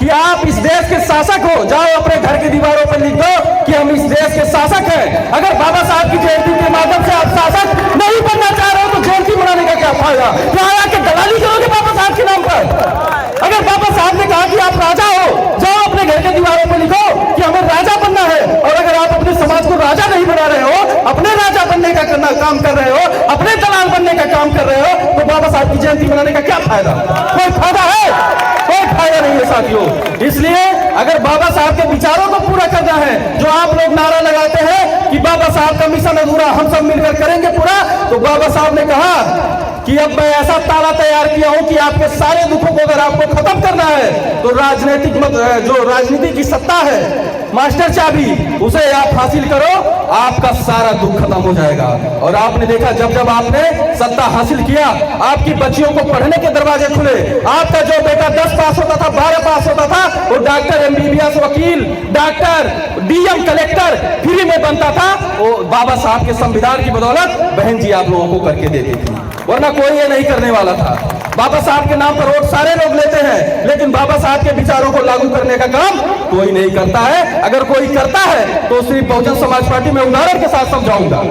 कि आप इस देश के शासक हो, जाओ अपने घर की दीवारों पर लिख दो कि हम इस देश के शासक हैं। अगर बाबा साहब की जयंती के माध्यम से आप शासक नहीं बनना चाह रहे हो तो जयंती मनाने का क्या फायदा? क्या आके दलाली करोगे बाबा साहब के नाम पर? अगर बाबा साहब ने कहा कि आप राजा हो, जाओ अपने घर के दीवारों पर लिखो कि हमें राजा बनना है। और अगर आप अपने समाज को राजा नहीं बना रहे हो, अपने राजा बनने का काम कर रहे हो, अपने दलाल बनने का काम कर रहे हो, तो बाबा साहब की जयंती मनाने का क्या फायदा? कोई फायदा है? कोई फायदा नहीं है साथियों। इसलिए अगर बाबा साहब के विचारों को पूरा करना है, जो आप लोग नारा लगाते हैं कि बाबा साहब का मिशन अधूरा, हम सब मिलकर करेंगे पूरा, तो बाबा साहब ने कहा कि अब मैं ऐसा ताला तैयार किया हूं कि आपके सारे दुखों को अगर आपको खत्म करना है तो राजनीतिक जो राजनीति की सत्ता है, मास्टर चाबी, उसे आप हासिल करो, आपका सारा दुख खत्म हो जाएगा। और आपने देखा जब जब आपने सत्ता हासिल किया, आपकी बच्चियों को पढ़ने के दरवाजे खुले। आपका जो बेटा 10 पास होता था, 12 पास होता था, वो डॉक्टर, एमबीबीएस, वकील, डॉक्टर, डीएम, कलेक्टर फ्री में बनता था। वो बाबा साहब के संविधान की बदौलत बहन जी आप लोगों को करके देती थी, वरना कोई ये नहीं करने वाला था। बाबा साहब के नाम पर वोट सारे लोग लेते हैं, लेकिन बाबा साहब के विचारों को लागू करने का काम कोई नहीं करता है। अगर कोई करता है तो सिर्फ बहुजन समाज पार्टी में उदाहरण के साथ समझाऊंगा।